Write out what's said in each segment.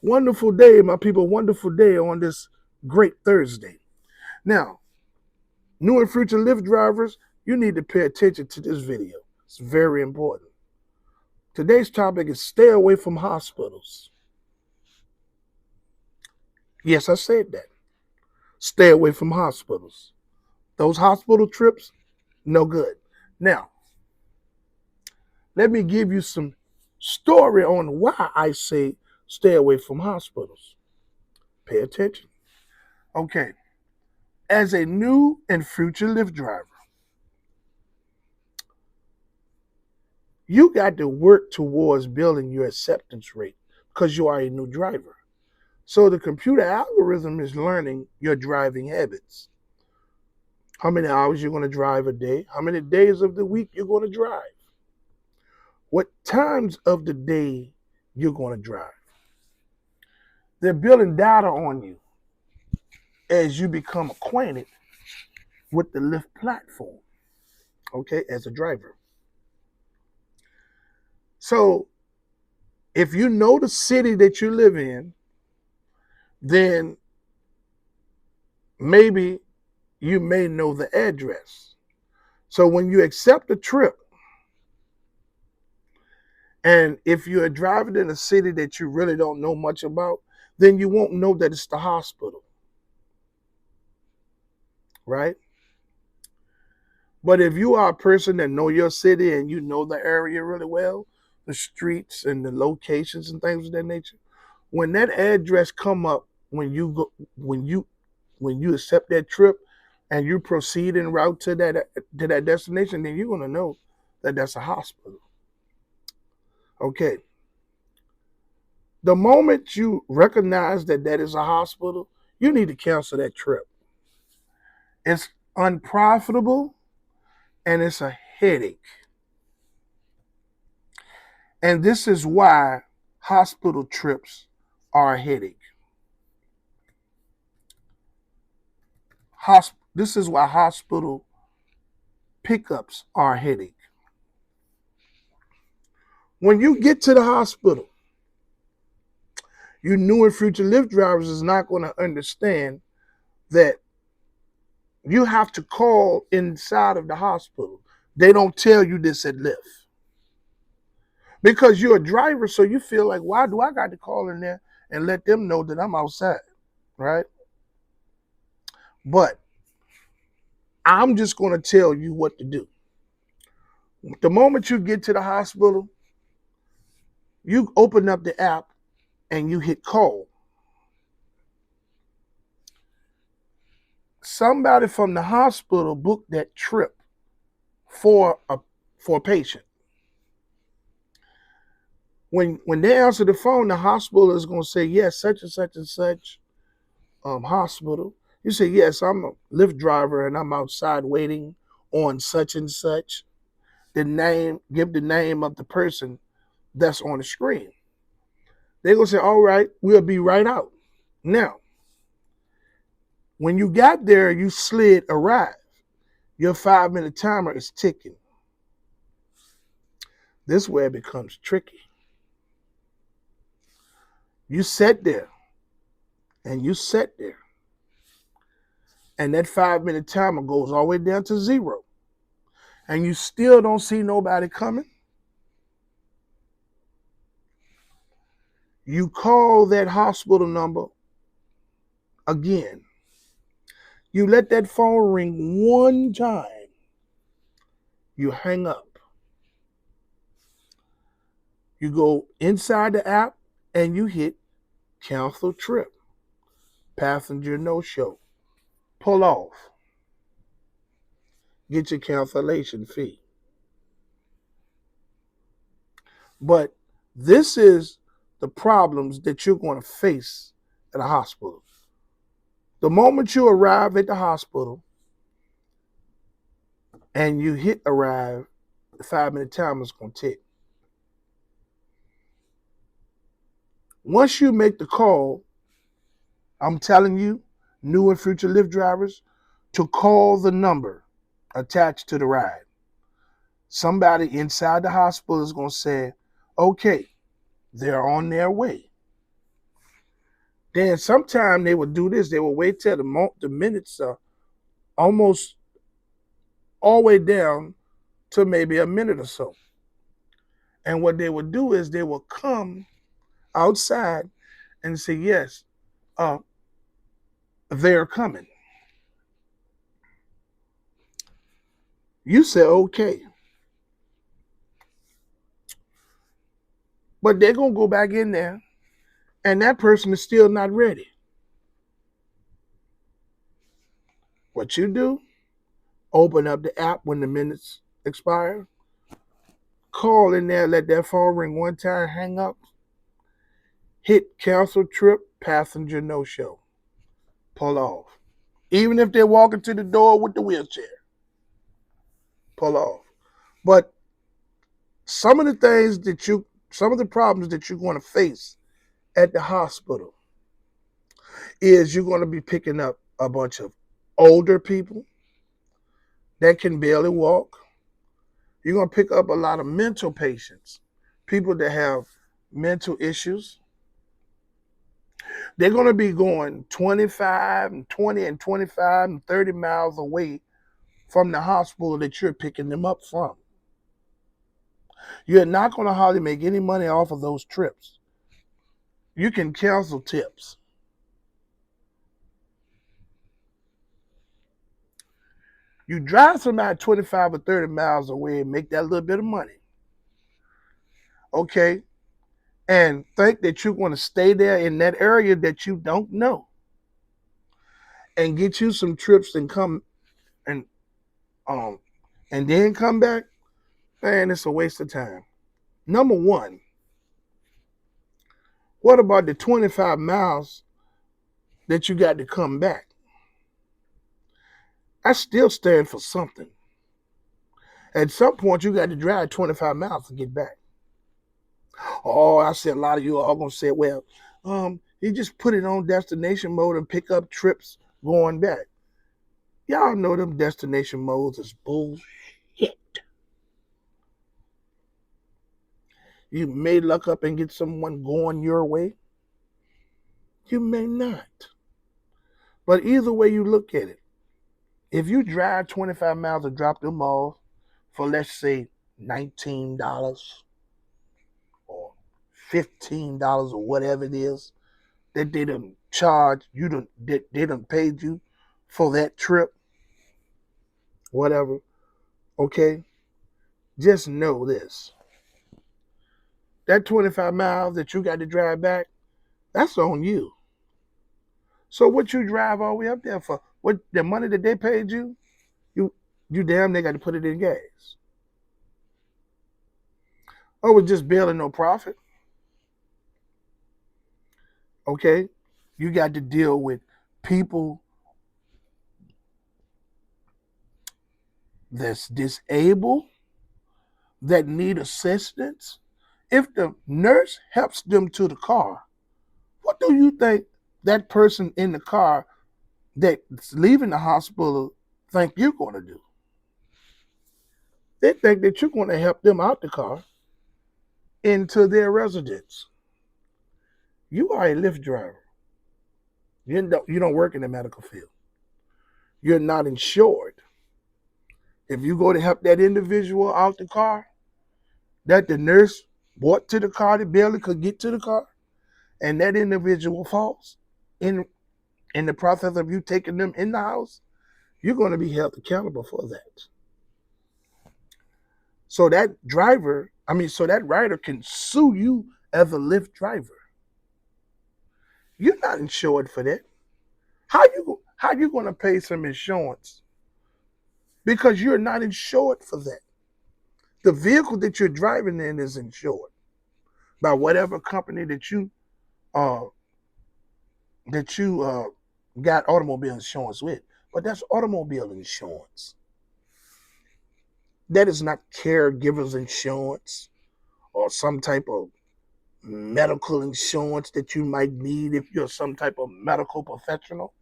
Wonderful day, my people. Wonderful day on this great Thursday. Now, new and future Lyft drivers, you need to pay attention to this video. It's very important. Today's topic is stay away from hospitals. Yes, I said that. Stay away from hospitals. Those hospital trips, no good. Now, let me give you some story on why I say stay away from hospitals. Pay attention. Okay. As a new and future Lyft driver, you got to work towards building your acceptance rate because you are a new driver. So the computer algorithm is learning your driving habits. How many hours you're going to drive a day? How many days of the week you're going to drive? What times of the day you're going to drive? They're building data on you as you become acquainted with the Lyft platform, okay, as a driver. So if you know the city that you live in, then maybe you may know the address. So when you accept a trip, and if you're driving in a city that you really don't know much about, then you won't know that it's the hospital, right? But if you are a person that know your city and you know the area really well, the streets and the locations and things of that nature, when that address come up, when you accept that trip and you proceed en route to that destination, then you're gonna know that that's a hospital. Okay. The moment you recognize that that is a hospital, you need to cancel that trip. It's unprofitable and it's a headache. And this is why hospital trips are a headache. This is why hospital pickups are a headache. When you get to the hospital, you new and future Lyft drivers is not going to understand that you have to call inside of the hospital. They don't tell you this at Lyft. Because you're a driver, so you feel like, why do I got to call in there and let them know that I'm outside, right? But I'm just going to tell you what to do. The moment you get to the hospital, you open up the app and you hit call. Somebody from the hospital booked that trip for a patient. When they answer the phone, the hospital is going to say, yes, such and such and such hospital. You say, yes, I'm a Lyft driver and I'm outside waiting on such and such. Give the name of the person that's on the screen. They're going to say, all right, we'll be right out. Now, when you got there, you slid a ride. Your 5-minute timer is ticking. This is where it becomes tricky. You sat there and you sat there. And that 5-minute timer goes all the way down to 0. And you still don't see nobody coming. You call that hospital number again. You let that phone ring one time. You hang up. You go inside the app and you hit cancel trip, passenger no-show, pull off, get your cancellation fee. But this is the problems that you're going to face at a hospital. The moment you arrive at the hospital and you hit arrive, the 5-minute timer is going to tick. Once you make the call, I'm telling you, new and future Lyft drivers, to call the number attached to the ride. Somebody inside the hospital is going to say, okay, they're on their way. Then sometime they would do this. They would wait till the minutes are almost all the way down to maybe a minute or so. And what they would do is they would come outside and say, yes, uh, they're coming. You say, okay. But they're going to go back in there, and that person is still not ready. What you do, open up the app when the minutes expire, call in there, let that phone ring one time, hang up, hit cancel trip, passenger no show, pull off. Even if they're walking to the door with the wheelchair, pull off. But some of the problems that you're going to face at the hospital is you're going to be picking up a bunch of older people that can barely walk. You're going to pick up a lot of mental patients, people that have mental issues. They're going to be going 25 and 20 and 25 and 30 miles away from the hospital that you're picking them up from. You're not going to hardly make any money off of those trips. You can cancel tips. You drive somebody 25 or 30 miles away and make that little bit of money. Okay? And think that you're going to stay there in that area that you don't know and get you some trips and come and then come back, man, it's a waste of time. Number one, what about the 25 miles that you got to come back? I still stand for something. At some point, you got to drive 25 miles to get back. Oh, I said a lot of you are going to say, well, you just put it on destination mode and pick up trips going back. Y'all know them destination modes is bullshit. You may luck up and get someone going your way. You may not. But either way you look at it, if you drive 25 miles to drop them off for, let's say, $19 or $15 or whatever it is that they done charge you, they done paid you for that trip, whatever, okay, just know this. That 25 miles that you got to drive back, that's on you. So what you drive all the way up there for? What the money that they paid you, you damn they got to put it in gas. Oh, it's just barely no profit. Okay? You got to deal with people that's disabled, that need assistance. If the nurse helps them to the car, what do you think that person in the car that's leaving the hospital think you're going to do? They think that you're going to help them out the car into their residence. You are a Lyft driver. You don't work in the medical field. You're not insured. If you go to help that individual out the car, that the nurse brought to the car that barely could get to the car, and that individual falls in the process of you taking them in the house, you're going to be held accountable for that. So that rider can sue you as a Lyft driver. You're not insured for that. How you going to pay some insurance? Because you're not insured for that. The vehicle that you're driving in is insured by whatever company that you got automobile insurance with. But that's automobile insurance. That is not caregiver's insurance or some type of medical insurance that you might need if you're some type of medical professional.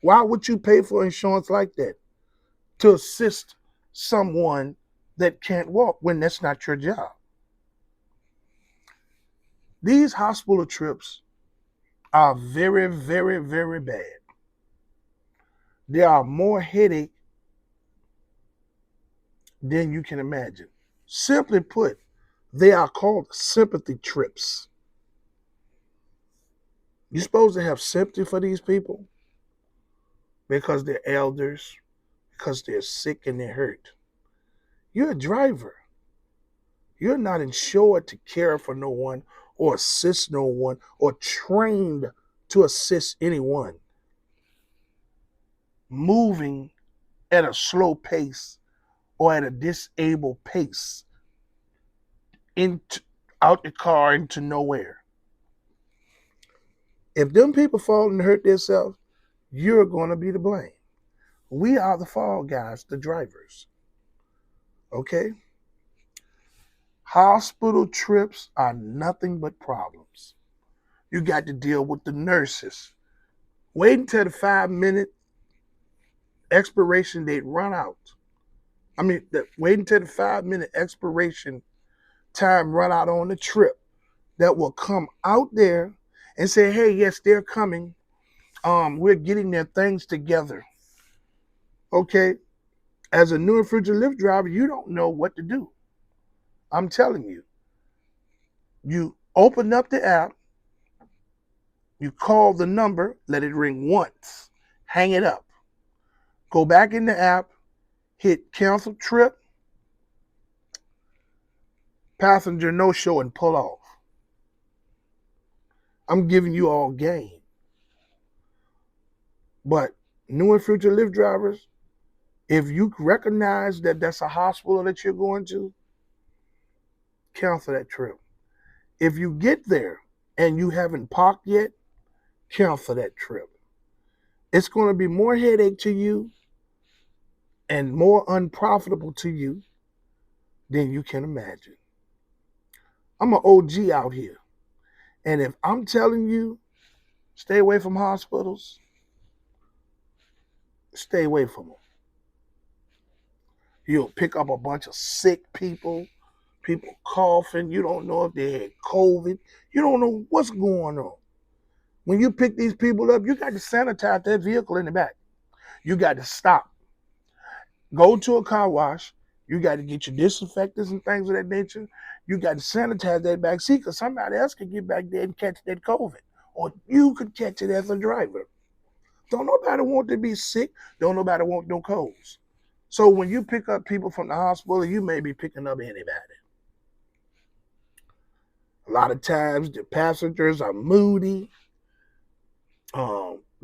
Why would you pay for insurance like that? To assist someone that can't walk when that's not your job. These hospital trips are very, very, very bad. There are more headache than you can imagine. Simply put, they are called sympathy trips. You're supposed to have sympathy for these people because they're elders, because they're sick and they're hurt. You're a driver. You're not insured to care for no one or assist no one or trained to assist anyone. Moving at a slow pace or at a disabled pace into out the car into nowhere. If them people fall and hurt themselves, you're going to be to blame. We are the fall guys, the drivers. Okay? Hospital trips are nothing but problems. You got to deal with the nurses. Wait until the 5-minute expiration date run out. Wait until the 5-minute expiration time run out on the trip. That will come out there and say, hey, yes, they're coming. We're getting their things together. Okay? As a new and future Lyft driver, you don't know what to do. I'm telling you. You open up the app, you call the number, let it ring once, hang it up. Go back in the app, hit cancel trip, passenger no show, and pull off. I'm giving you all game. But new and future Lyft drivers, if you recognize that that's a hospital that you're going to, cancel that trip. If you get there and you haven't parked yet, cancel that trip. It's going to be more headache to you and more unprofitable to you than you can imagine. I'm an OG out here. And if I'm telling you, stay away from hospitals, stay away from them. You'll pick up a bunch of sick people coughing. You don't know if they had COVID. You don't know what's going on. When you pick these people up, you got to sanitize that vehicle in the back. You got to stop. Go to a car wash. You got to get your disinfectants and things of that nature. You got to sanitize that back seat because somebody else could get back there and catch that COVID. Or you could catch it as a driver. Don't nobody want to be sick. Don't nobody want no colds. So when you pick up people from the hospital, you may be picking up anybody. A lot of times the passengers are moody,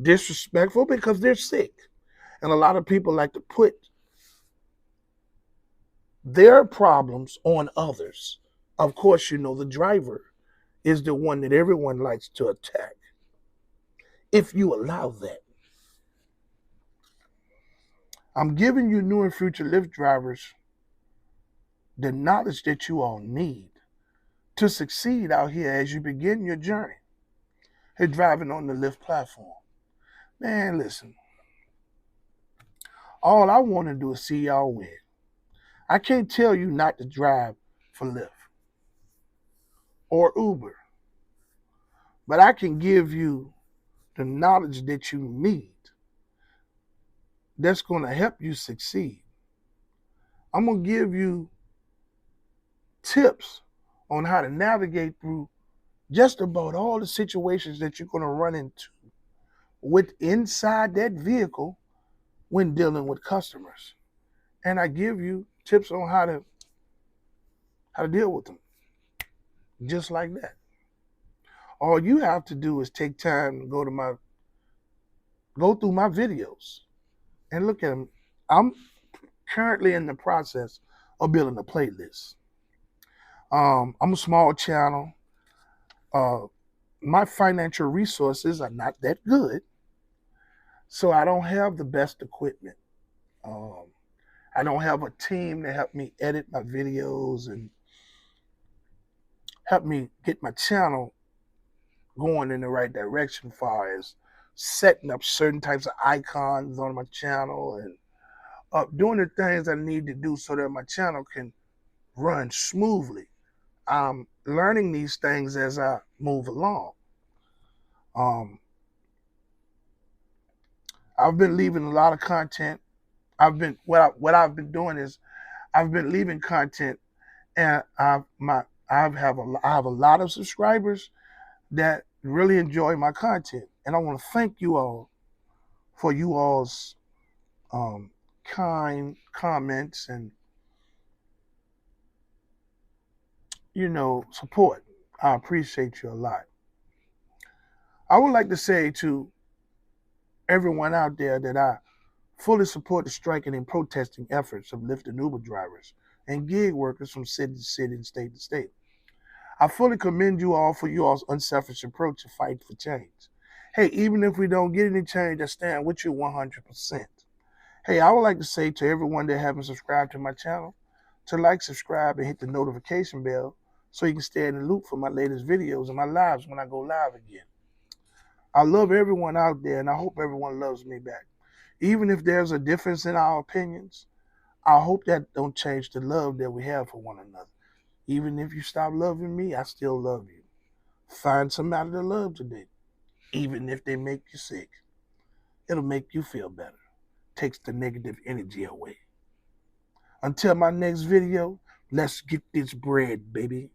disrespectful because they're sick. And a lot of people like to put their problems on others. Of course, you know the driver is the one that everyone likes to attack. If you allow that. I'm giving you new and future Lyft drivers the knowledge that you all need to succeed out here as you begin your journey. You're driving on the Lyft platform. Man, listen. All I want to do is see y'all win. I can't tell you not to drive for Lyft or Uber, but I can give you the knowledge that you need that's going to help you succeed. I'm going to give you tips on how to navigate through just about all the situations that you're going to run into with inside that vehicle when dealing with customers. And I give you tips on how to deal with them. Just like that. All you have to do is take time to go through my videos and look at them. I'm currently in the process of building a playlist. I'm a small channel. My financial resources are not that good, so I don't have the best equipment. I don't have a team to help me edit my videos and help me get my channel going in the right direction as far as setting up certain types of icons on my channel and doing the things I need to do so that my channel can run smoothly. I'm learning these things as I move along. Um, I've been leaving a lot of content. What I've been doing is I've been leaving content, and I have a lot of subscribers that really enjoy my content, and I want to thank you all for you all's um, kind comments and support. I appreciate you a lot. I would like to say to everyone out there that I fully support the striking and protesting efforts of Lyft and Uber drivers and gig workers from city to city and state to state. I fully commend you all for your all's unselfish approach to fight for change. Hey, even if we don't get any change, I stand with you 100%. Hey, I would like to say to everyone that haven't subscribed to my channel to like, subscribe, and hit the notification bell so you can stay in the loop for my latest videos and my lives when I go live again. I love everyone out there, and I hope everyone loves me back. Even if there's a difference in our opinions, I hope that don't change the love that we have for one another. Even if you stop loving me, I still love you. Find somebody to love today, even if they make you sick. It'll make you feel better. Takes the negative energy away. Until my next video, let's get this bread, baby.